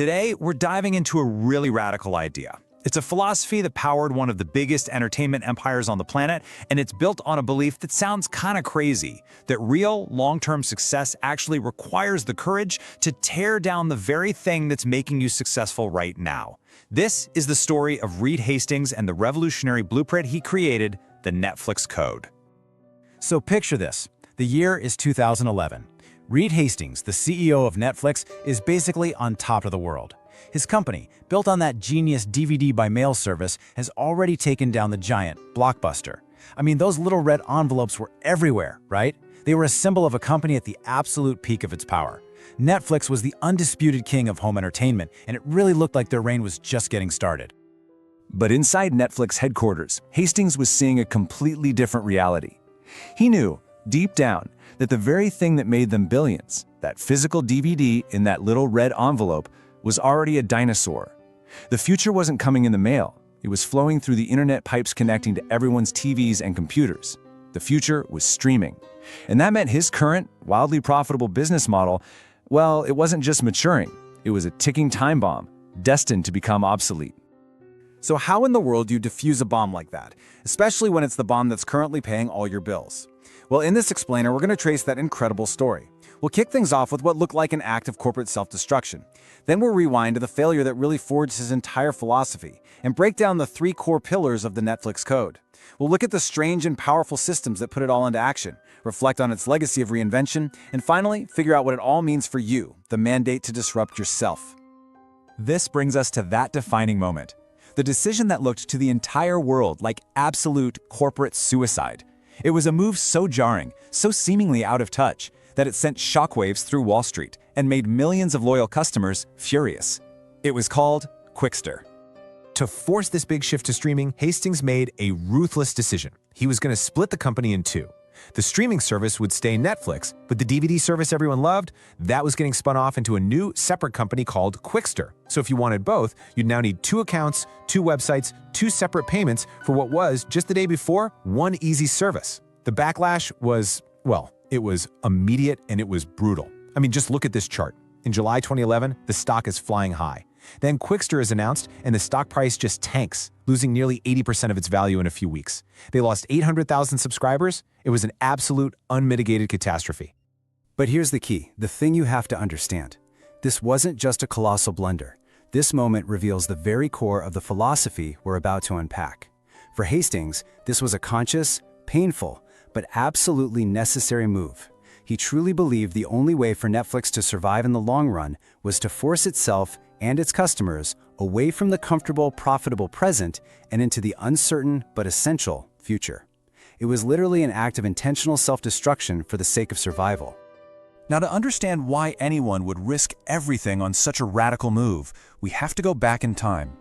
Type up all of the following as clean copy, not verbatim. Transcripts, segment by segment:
Today, we're diving into a really radical idea. It's a philosophy that powered one of the biggest entertainment empires on the planet, and it's built on a belief that sounds kind of crazy, that real, long-term success actually requires the courage to tear down the very thing that's making you successful right now. This is the story of Reed Hastings and the revolutionary blueprint he created, the Netflix Code. So picture this. The year is 2011. Reed Hastings, the CEO of Netflix, is basically on top of the world. His company, built on that genius DVD-by-mail service, has already taken down the giant, Blockbuster. I mean, those little red envelopes were everywhere, right? They were a symbol of a company at the absolute peak of its power. Netflix was the undisputed king of home entertainment, and it really looked like their reign was just getting started. But inside Netflix headquarters, Hastings was seeing a completely different reality. He knew, deep down, that the very thing that made them billions, that physical DVD in that little red envelope, was already a dinosaur. The future wasn't coming in the mail. It was flowing through the internet pipes connecting to everyone's TVs and computers. The future was streaming. And that meant his current, wildly profitable business model, well, it wasn't just maturing. It was a ticking time bomb, destined to become obsolete. So how in the world do you defuse a bomb like that, especially when it's the bomb that's currently paying all your bills? Well, in this explainer, we're going to trace that incredible story. We'll kick things off with what looked like an act of corporate self-destruction. Then we'll rewind to the failure that really forged his entire philosophy and break down the three core pillars of the Netflix Code. We'll look at the strange and powerful systems that put it all into action, reflect on its legacy of reinvention, and finally, figure out what it all means for you, the mandate to disrupt yourself. This brings us to that defining moment. The decision that looked to the entire world like absolute corporate suicide. It was a move so jarring, so seemingly out of touch, that it sent shockwaves through Wall Street and made millions of loyal customers furious. It was called Quickster. To force this big shift to streaming, Hastings made a ruthless decision. He was going to split the company in two. The streaming service would stay Netflix, but the DVD service everyone loved, that was getting spun off into a new, separate company called Quickster. So if you wanted both, you'd now need two accounts, two websites, two separate payments for what was, just the day before, one easy service. The backlash was, well, it was immediate and it was brutal. I mean, just look at this chart. In July 2011, the stock is flying high. Then Quickster is announced, and the stock price just tanks, losing nearly 80% of its value in a few weeks. They lost 800,000 subscribers. It was an absolute, unmitigated catastrophe. But here's the key, the thing you have to understand. This wasn't just a colossal blunder. This moment reveals the very core of the philosophy we're about to unpack. For Hastings, this was a conscious, painful, but absolutely necessary move. He truly believed the only way for Netflix to survive in the long run was to force itself and its customers away from the comfortable, profitable present and into the uncertain but essential future. It was literally an act of intentional self-destruction for the sake of survival. Now, to understand why anyone would risk everything on such a radical move, we have to go back in time.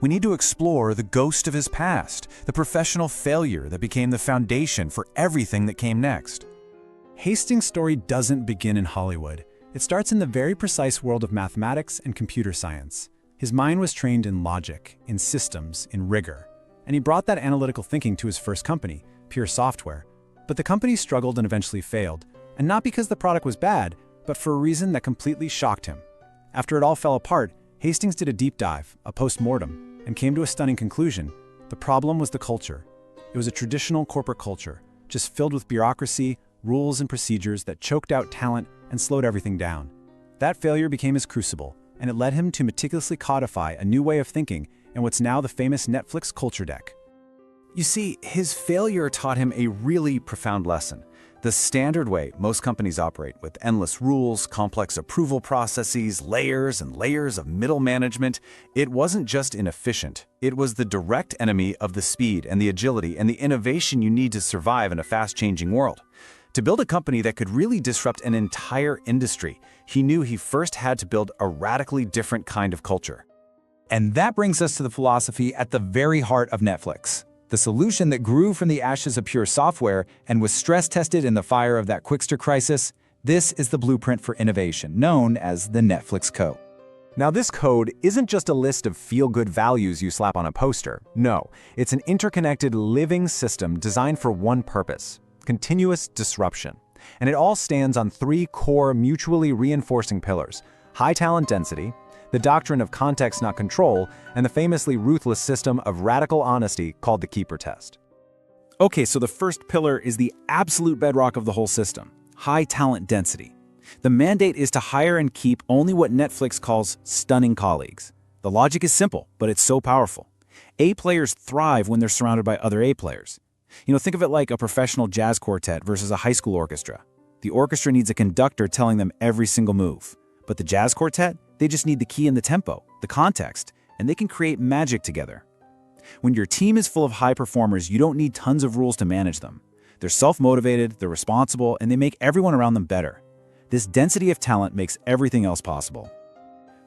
We need to explore the ghost of his past, the professional failure that became the foundation for everything that came next. Hastings' story doesn't begin in Hollywood. It starts in the very precise world of mathematics and computer science. His mind was trained in logic, in systems, in rigor, and he brought that analytical thinking to his first company, Pure Software. But the company struggled and eventually failed, and not because the product was bad, but for a reason that completely shocked him. After it all fell apart, Hastings did a deep dive, a post-mortem, and came to a stunning conclusion. The problem was the culture. It was a traditional corporate culture, just filled with bureaucracy, rules and procedures that choked out talent and slowed everything down. That failure became his crucible, and it led him to meticulously codify a new way of thinking in what's now the famous Netflix culture deck. You see, his failure taught him a really profound lesson. The standard way most companies operate, with endless rules, complex approval processes, layers and layers of middle management, it wasn't just inefficient. It was the direct enemy of the speed and the agility and the innovation you need to survive in a fast-changing world. To build a company that could really disrupt an entire industry, he knew he first had to build a radically different kind of culture. And that brings us to the philosophy at the very heart of Netflix. The solution that grew from the ashes of Pure Software and was stress-tested in the fire of that Quickster crisis. This is the blueprint for innovation, known as the Netflix Code. Now, this code isn't just a list of feel-good values you slap on a poster. No, it's an interconnected, living system designed for one purpose: continuous disruption. And it all stands on three core, mutually reinforcing pillars: high talent density, the doctrine of context not control, and the famously ruthless system of radical honesty called the keeper test. Okay, so the first pillar is the absolute bedrock of the whole system: high talent density. The mandate is to hire and keep only what Netflix calls stunning colleagues. The logic is simple, but it's so powerful. A players thrive when they're surrounded by other A players. Think of it like a professional jazz quartet versus a high school orchestra. The orchestra needs a conductor telling them every single move. But the jazz quartet, they just need the key and the tempo, the context, and they can create magic together. When your team is full of high performers, you don't need tons of rules to manage them. They're self-motivated, they're responsible, and they make everyone around them better. This density of talent makes everything else possible.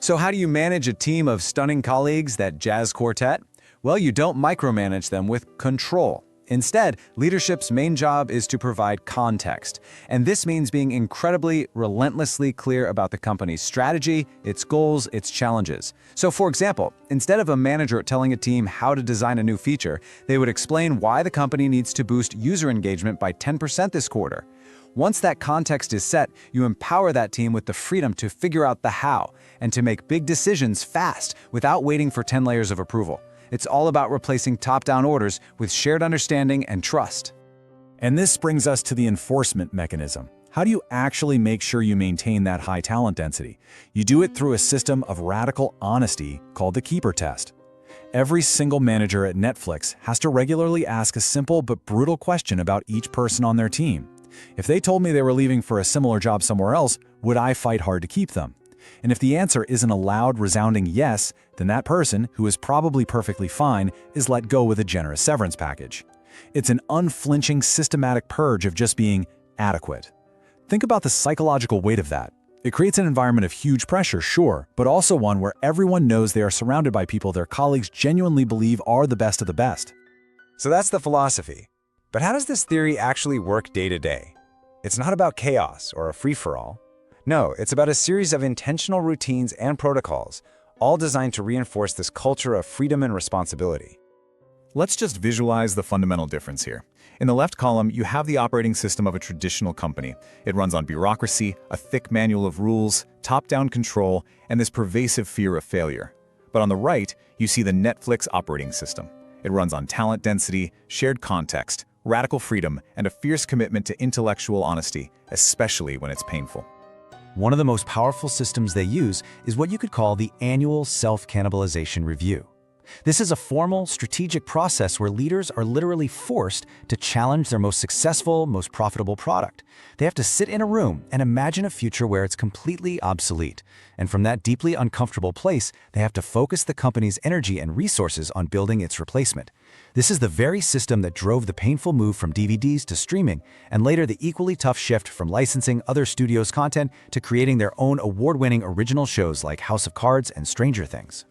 So how do you manage a team of stunning colleagues, that jazz quartet? Well, you don't micromanage them with control. Instead, leadership's main job is to provide context. And this means being incredibly, relentlessly clear about the company's strategy, its goals, its challenges. So for example, instead of a manager telling a team how to design a new feature, they would explain why the company needs to boost user engagement by 10% this quarter. Once that context is set, you empower that team with the freedom to figure out the how and to make big decisions fast without waiting for 10 layers of approval. It's all about replacing top-down orders with shared understanding and trust. And this brings us to the enforcement mechanism. How do you actually make sure you maintain that high talent density? You do it through a system of radical honesty called the keeper test. Every single manager at Netflix has to regularly ask a simple but brutal question about each person on their team. If they told me they were leaving for a similar job somewhere else, would I fight hard to keep them? And if the answer isn't a loud, resounding yes, then that person, who is probably perfectly fine, is let go with a generous severance package. It's an unflinching, systematic purge of just being adequate. Think about the psychological weight of that. It creates an environment of huge pressure, sure, but also one where everyone knows they are surrounded by people their colleagues genuinely believe are the best of the best. So that's the philosophy. But how does this theory actually work day to day? It's not about chaos or a free-for-all. No, it's about a series of intentional routines and protocols, all designed to reinforce this culture of freedom and responsibility. Let's just visualize the fundamental difference here. In the left column, you have the operating system of a traditional company. It runs on bureaucracy, a thick manual of rules, top-down control, and this pervasive fear of failure. But on the right, you see the Netflix operating system. It runs on talent density, shared context, radical freedom, and a fierce commitment to intellectual honesty, especially when it's painful. One of the most powerful systems they use is what you could call the Annual Self-Cannibalization Review. This is a formal, strategic process where leaders are literally forced to challenge their most successful, most profitable product. They have to sit in a room and imagine a future where it's completely obsolete. And from that deeply uncomfortable place, they have to focus the company's energy and resources on building its replacement. This is the very system that drove the painful move from DVDs to streaming, and later the equally tough shift from licensing other studios' content to creating their own award-winning original shows like House of Cards and Stranger Things.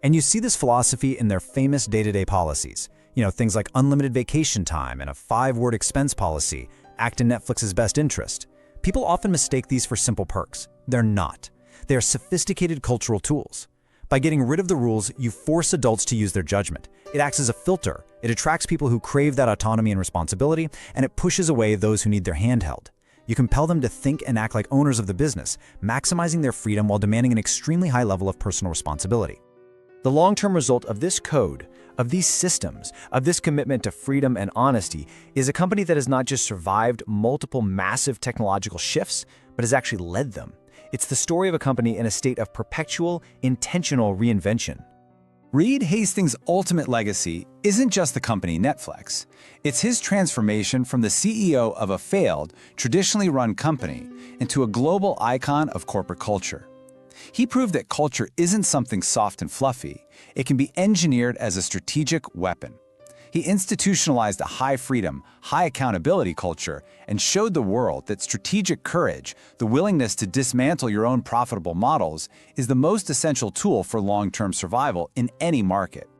And you see this philosophy in their famous day-to-day policies. Things like unlimited vacation time and a 5-word expense policy act in Netflix's best interest. People often mistake these for simple perks. They're not. They are sophisticated cultural tools. By getting rid of the rules, you force adults to use their judgment. It acts as a filter. It attracts people who crave that autonomy and responsibility, and it pushes away those who need their hand held. You compel them to think and act like owners of the business, maximizing their freedom while demanding an extremely high level of personal responsibility. The long-term result of this code, of these systems, of this commitment to freedom and honesty is a company that has not just survived multiple massive technological shifts, but has actually led them. It's the story of a company in a state of perpetual, intentional reinvention. Reed Hastings' ultimate legacy isn't just the company Netflix. It's his transformation from the CEO of a failed, traditionally run company into a global icon of corporate culture. He proved that culture isn't something soft and fluffy. It can be engineered as a strategic weapon. He institutionalized a high-freedom, high-accountability culture and showed the world that strategic courage, the willingness to dismantle your own profitable models, is the most essential tool for long-term survival in any market.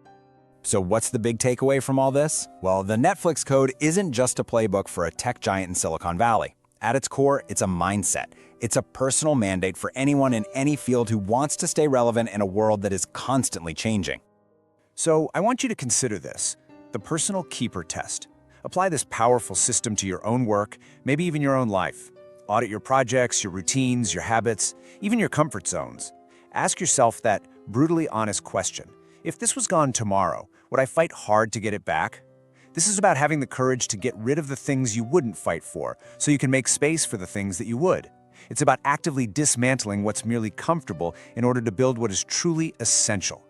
So what's the big takeaway from all this? Well, the Netflix code isn't just a playbook for a tech giant in Silicon Valley. At its core, it's a mindset. It's a personal mandate for anyone in any field who wants to stay relevant in a world that is constantly changing. So I want you to consider this, the personal keeper test. Apply this powerful system to your own work, maybe even your own life. Audit your projects, your routines, your habits, even your comfort zones. Ask yourself that brutally honest question. If this was gone tomorrow, would I fight hard to get it back? This is about having the courage to get rid of the things you wouldn't fight for, so you can make space for the things that you would. It's about actively dismantling what's merely comfortable in order to build what is truly essential.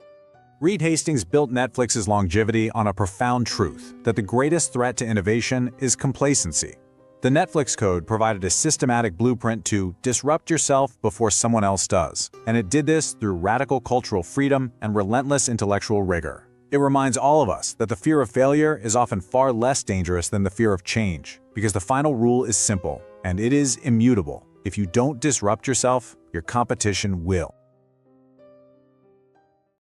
Reed Hastings built Netflix's longevity on a profound truth that the greatest threat to innovation is complacency. The Netflix Code provided a systematic blueprint to disrupt yourself before someone else does, and it did this through radical cultural freedom and relentless intellectual rigor. It reminds all of us that the fear of failure is often far less dangerous than the fear of change, because the final rule is simple, and it is immutable. If you don't disrupt yourself, your competition will.